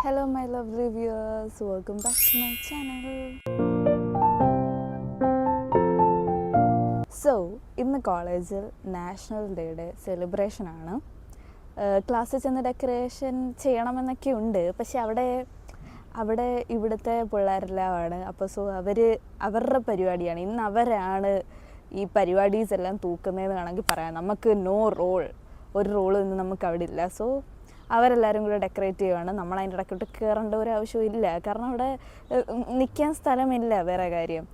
Hello my lovely viewers, welcome back to my channel. So, ഇന്ന് കോളേജിൽ national ഡേയുടെ celebration ആണ്. ക്ലാസ്സിൽ ചെന്ന് ഡെക്കറേഷൻ ചെയ്യണമെന്നൊക്കെ ഉണ്ട്, പക്ഷെ അവിടെ ഇവിടുത്തെ പിള്ളേരെല്ലാമാണ്. അപ്പോൾ അവരുടെ പരിപാടിയാണ് ഇന്ന്. അവരാണ് ഈ പരിപാടീസ് എല്ലാം തൂക്കുന്നതെന്ന് വേണമെങ്കിൽ പറയാം. നമുക്ക് ഒരു റോൾ ഇന്ന് നമുക്ക് അവിടെ ഇല്ല. സോ അവരെല്ലാവരും കൂടെ ഡെക്കറേറ്റ് ചെയ്യുകയാണ്. നമ്മൾ അതിൻ്റെ ഇടയ്ക്കോട്ട് കയറേണ്ട ഒരു ആവശ്യമില്ല, കാരണം അവിടെ നിൽക്കാൻ സ്ഥലമില്ല. വേറെ കാര്യം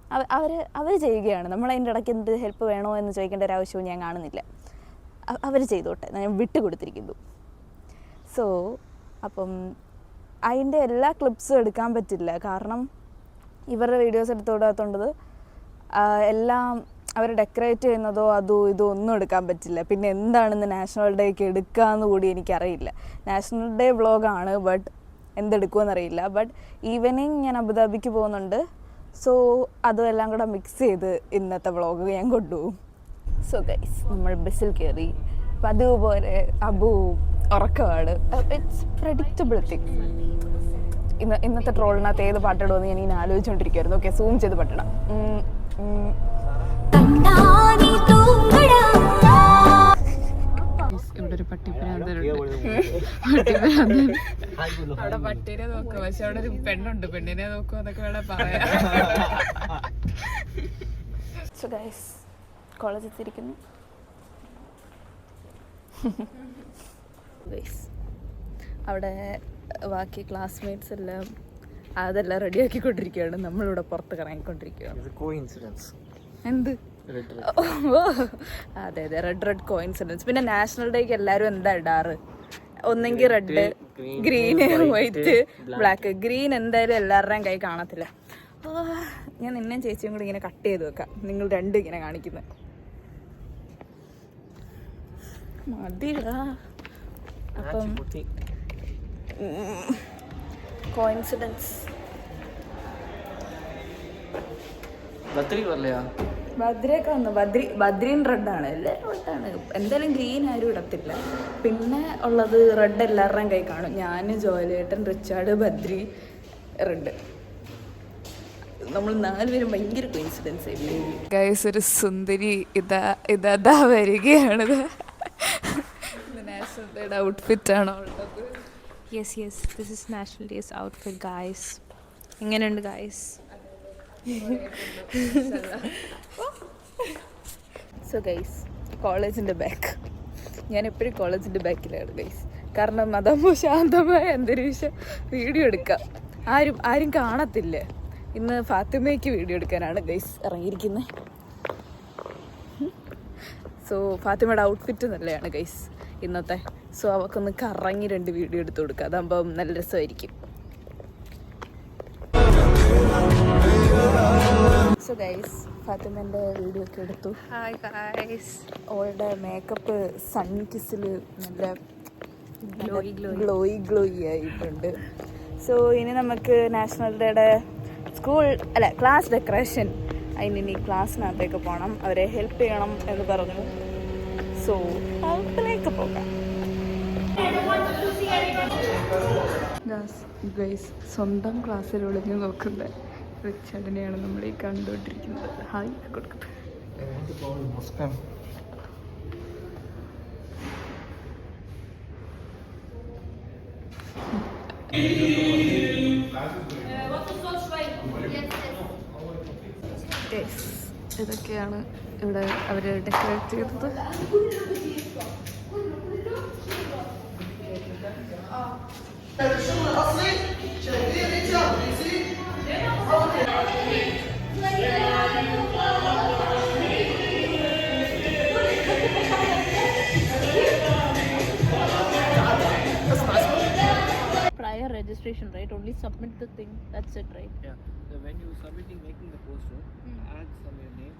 അവർ ചെയ്യുകയാണ്. നമ്മൾ അതിൻ്റെ ഇടയ്ക്ക് എന്ത് ഹെൽപ്പ് വേണോ എന്ന് ചോദിക്കേണ്ട ഒരു ആവശ്യവും ഞാൻ കാണുന്നില്ല. അവർ ചെയ്തോട്ടെ, ഞാൻ വിട്ടുകൊടുത്തിരിക്കുന്നു. സോ അപ്പം അതിൻ്റെ എല്ലാ ക്ലിപ്സും എടുക്കാൻ പറ്റില്ല, കാരണം ഇവരുടെ വീഡിയോസ് എടുത്തോടാത്തോണ്ടത് എല്ലാം അവർ ഡെക്കറേറ്റ് ചെയ്യുന്നതോ അതോ ഇതോ ഒന്നും എടുക്കാൻ പറ്റില്ല. പിന്നെ എന്താണെന്ന് നാഷണൽ ഡേക്ക് എടുക്കാമെന്ന് കൂടി എനിക്കറിയില്ല. നാഷണൽ ഡേ വ്ളോഗാണ്, ബട്ട് എന്തെടുക്കുമെന്നറിയില്ല. ബട്ട് ഈവനിങ് ഞാൻ അബുദാബിക്ക് പോകുന്നുണ്ട്. സോ അതുമെല്ലാം കൂടെ മിക്സ് ചെയ്ത് ഇന്നത്തെ വ്ളോഗ് ഞാൻ കൊണ്ടുപോകും. സോ ഗൈസ്, നമ്മൾ ബസ്സിൽ കയറി. അപ്പം അതുപോലെ അബു ഉറക്കമാണ്. It's predictable thing. ഇന്നത്തെ ട്രോളിനകത്ത് ഏത് പാട്ടിടുമെന്ന് ഞാൻ ഇങ്ങനെ ആലോചിച്ചുകൊണ്ടിരിക്കുമായിരുന്നു. ഓക്കെ, സൂം ചെയ്ത് പാട്ടിടാം. ഇവിടെ ഒരു പട്ടിപ്രാന്തരുണ്ട്. അവിടെ പട്ടീനെ നോക്കുക, പക്ഷെ അവിടെ ഒരു പെണ്ണുണ്ട്. പെണ്ണിനെ നോക്കുക എന്നൊക്കെ വേണേ പറയാം. സോ ഗൈസ്, കോളേജിൽ എത്തിയിരിക്കുന്നു. ഗൈസ്, അവിടെ ബാക്കി ക്ലാസ്മേറ്റ്സ് എല്ലാം അതെല്ലാം റെഡിയാക്കിക്കൊണ്ടിരിക്കുകയാണ്. നമ്മളിവിടെ പുറത്ത് കറങ്ങിക്കൊണ്ടിരിക്കുകയാണ്. എന്ത്? അതെ, റെഡ് കോയിൻസിഡൻസ്. പിന്നെ നാഷണൽ ഡേക്ക് എല്ലാവരും എന്താ ഇടാറ്? ഒന്നെങ്കിൽ red, green, white, black. Green എന്തായാലും എല്ലാവരുടെയും കൈ കാണത്തില്ല. ഞാൻ നിന്നെയും ചേച്ചിയും കൂടി ഇങ്ങനെ കട്ട് ചെയ്ത് വെക്കാം. നിങ്ങൾ രണ്ടും ഇങ്ങനെ കാണിക്കുന്നത് മതിടാ. അപ്പം കോയിൻസിഡൻസ് ബദ്രയൊക്കെ വന്നു. ബദ്രീൻ റെഡാണ്, എല്ലാവരും റെഡാണ്. എന്തായാലും ഗ്രീൻ ആരും ഇടത്തില്ല. പിന്നെ ഉള്ളത് റെഡ് എല്ലാവരുടെയും കൈ കാണും. ഞാൻ, ജോലേട്ടൻ, റിച്ചാർഡ്, ബദ്രി, റെഡ്. നമ്മൾ 4 പേരും ഭയങ്കര കോയിൻസിഡൻസ് ആയില്ലേ ഗൈസ്. ഒരു സുന്ദരി ഇതാ വരികയാണത്. നാഷണൽ ഡേയുടെ ഔട്ട്ഫിറ്റ് ആണോ ഉള്ളത്? Yes, this is national days outfit guys. എങ്ങനെയുണ്ട് ഗൈസ്? സോ ഗൈസ്, കോളേജിൻ്റെ ബാക്ക്. ഞാൻ എപ്പോഴും കോളേജിൻ്റെ ബാക്കിലാണ് ഗൈസ്, കാരണം അതാകുമ്പോൾ ശാന്തമായ അന്തരീക്ഷം വീഡിയോ എടുക്കാം. ആരും കാണത്തില്ല. ഇന്ന് ഫാത്തിമയ്ക്ക് വീഡിയോ എടുക്കാനാണ് ഗൈസ് ഇറങ്ങിയിരിക്കുന്നത്. സോ ഫാത്തിമയുടെ ഔട്ട്ഫിറ്റ് നല്ലതാണ് ഗൈസ് ഇന്നത്തെ. സോ അവൾക്കൊന്ന് കറങ്ങി 2 വീഡിയോ എടുത്ത് കൊടുക്കുക, അതാകുമ്പം നല്ല രസമായിരിക്കും. സോ ഗൈസ്, ഫാത്തിമേൻ്റെ വീഡിയോ ഒക്കെ എടുത്തു. Hi guys. അവളുടെ മേക്കപ്പ് സൺ കിസിൽ നല്ല ഗ്ലോയി ആയിട്ടുണ്ട്. സോ ഇനി നമുക്ക് നാഷണൽ ഡേയുടെ ക്ലാസ് ഡെക്കറേഷൻ, അതിനി ക്ലാസ്സിനകത്തേക്ക് പോകണം. അവരെ ഹെൽപ്പ് ചെയ്യണം എന്ന് പറഞ്ഞു. സോ അതിലേക്ക് പോകാം. ഗൈസ്, സ്വന്തം ക്ലാസ്സിൽ ഒളിഞ്ഞു നോക്കുന്ന റിച്ചാർഡിനെയാണ് നമ്മൾ ഈ കണ്ടുകൊണ്ടിരിക്കുന്നത്. ഹായ് കൊടുക്കുന്നത്. ഇതൊക്കെയാണ് ഇവിടെ അവർ ഡെക്കറേറ്റ് ചെയ്തത്. Prior registration, right? Only submit the thing. That's it, right? Yeah. So when you submitting, making the poster, add some your name.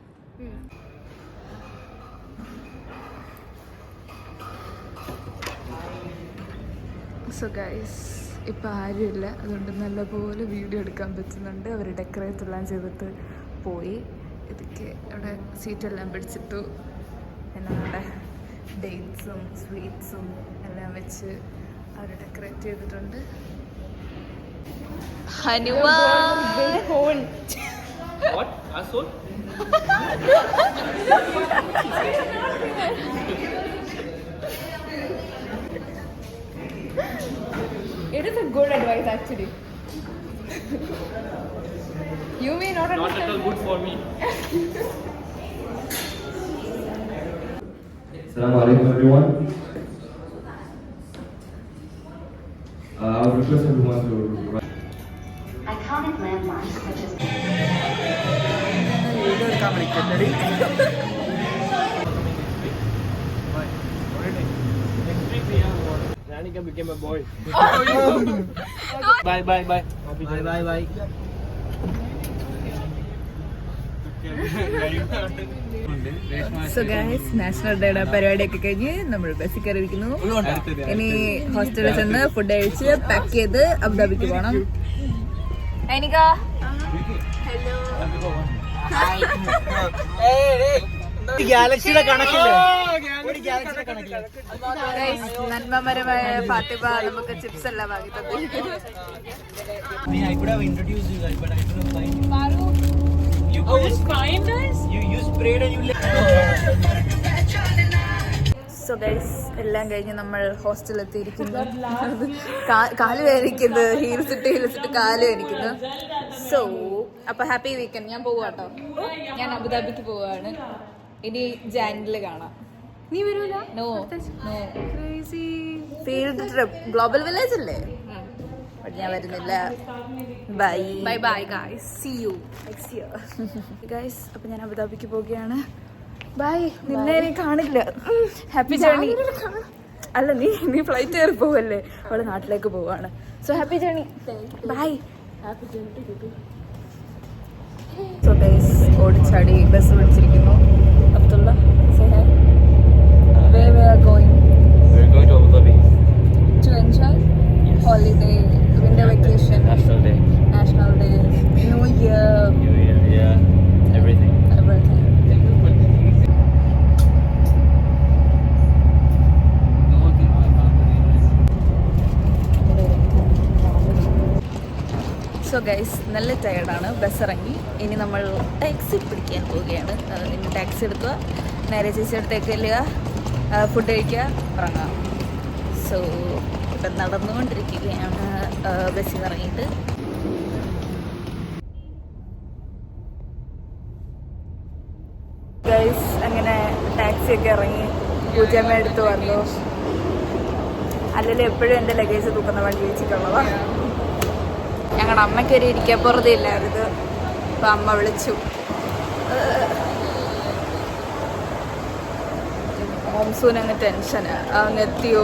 So guys, ഇപ്പം ആരുമില്ല, അതുകൊണ്ട് നല്ലപോലെ വീഡിയോ എടുക്കാൻ പറ്റുന്നുണ്ട്. അവർ ഡെക്കറേറ്റ് എല്ലാം ചെയ്തിട്ട് പോയി. ഇതൊക്കെ അവിടെ സീറ്റെല്ലാം പിടിച്ചിട്ടു. പിന്നെ നമ്മുടെ ഡേറ്റ്സും സ്വീറ്റ്സും എല്ലാം വെച്ച് അവർ ഡെക്കറേറ്റ് ചെയ്തിട്ടുണ്ട്. Hanuman. What? Asshole? It is a good advice actually. You may not Not at all understand. good for me. Assalamu alaikum everyone. I would request everyone to Iconic landmarks such as Ranika became a boy. Bye, bye, bye. Bye, bye, bye. So guys, national ഡേയുടെ പരിപാടിയൊക്കെ കഴിഞ്ഞ് നമ്മൾ ബസ്സിൽ കയറിയിരിക്കുന്നു. ഇനി ഹോസ്റ്റലിൽ ചെന്ന് food കഴിച്ച് pack ചെയ്ത് അബുദാബിക്ക് പോകണം. എനിക്ക ഗാലക്സിയുടെ കണക്കില്ല. നന്മമരമായ ഫാത്തിമ നമുക്ക് ചിപ്സ് എല്ലാം വാങ്ങി തന്നിരിക്കുന്നു. I could have introduced you guys, but I couldn't find you. You couldn't find us? You sprayed and you so guys എല്ലാം കഴിഞ്ഞ് നമ്മൾ ഹോസ്റ്റലിൽ എത്തിയിരിക്കുന്നു. കാല് വേദനിക്കുന്നു, ഹീൽസ് ഇട്ട് കാല് വേദനിക്കുന്നു. സോ അപ്പൊ ഹാപ്പി വീക്കെൻഡ്. ഞാൻ പോവാട്ടോ, ഞാൻ അബുദാബിക്ക് പോവാണ്. ഇനി ജാനിൽ കാണാം. നീ വരൂല? No no, field trip global village അല്ലേ? ബട്ട് ഞാൻ വരുന്നില്ല. Bye bye bye guys, see you next year guys. അപ്പൊ ഞാൻ അബുദാബിക്ക് പോവുകയാണ്. ബൈ, നിന്നെ ഇനി കാണില്ല. Happy journey. അല്ല, നീ ഫ്ലൈറ്റ് കയറി പോവല്ലേ, അവള് നാട്ടിലേക്ക് പോവാണ്. So happy journey, bye. So guys ഓടിച്ചാടി ബസ് വിളിച്ചിരിക്കുന്നു. Abdulla, say hi. Where we are going? We're going to Abu Dhabi. To enjoy holiday, winter vacation, National Day. National Day, New Year, New Year, yeah. Everything. everything. So guys നല്ല ടയർഡാണ്. Bus ഇറങ്ങി, ഇനി നമ്മൾ taxi പിടിക്കാൻ പോവുകയാണ്. ഇനി taxi എടുക്കുക, നേരെ ചേച്ചി അടുത്തേക്ക് ചെല്ലുക, ഫുഡ് കഴിക്കുക, ഇറങ്ങാം. സോ ഇപ്പം നടന്നുകൊണ്ടിരിക്കുകയാണ് ബസ്സിൽ നിന്ന് ഇറങ്ങിയിട്ട്. ഗൈസ് അങ്ങനെ ടാക്സി ഒക്കെ ഇറങ്ങി പൂജമ്മ എടുത്ത് വന്നു. അല്ലെങ്കിൽ എപ്പോഴും എൻ്റെ ലഗേജ് തൂക്കുന്ന വണ്ടി വെച്ചിട്ടുള്ളതാണ്. ഞങ്ങളുടെ അമ്മയ്ക്കൊരു ഇരിക്കപ്പുറത്തില്ലായിരുന്നു. അപ്പം അമ്മ വിളിച്ചു. മോംസൂന് ടെൻഷന്. അങ്ങെത്തിയോ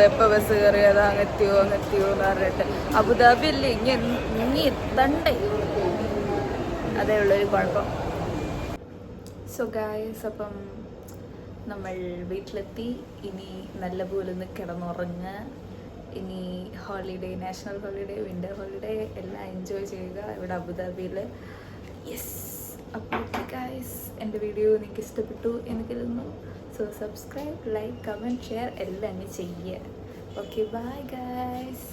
എപ്പോൾ ബസ് കയറിയതാ, അങ്ങെത്തിയോ എന്ന് പറഞ്ഞിട്ട്. അബുദാബിയിൽ ഇനി എത്തണ്ടേ, അതേ ഉള്ളൊരു കുഴപ്പം. സോ ഗായ്സ്, അപ്പം നമ്മൾ വീട്ടിലെത്തി. ഇനി നല്ലപോലെ ഒന്ന് കിടന്നുറങ്ങുക. ഇനി holiday, national holiday, winter holiday എല്ലാം എൻജോയ് ചെയ്യുക ഇവിടെ അബുദാബിയിൽ. യെസ്. അപ്പോൾ ഗൈസ്, എൻ്റെ വീഡിയോ നിങ്ങൾക്ക് ഇഷ്ടപ്പെട്ടു എന്ന് കരുതുന്നു. So subscribe, like, comment, share എല്ലാം അങ്ങ് ചെയ്യുക. Okay, bye guys.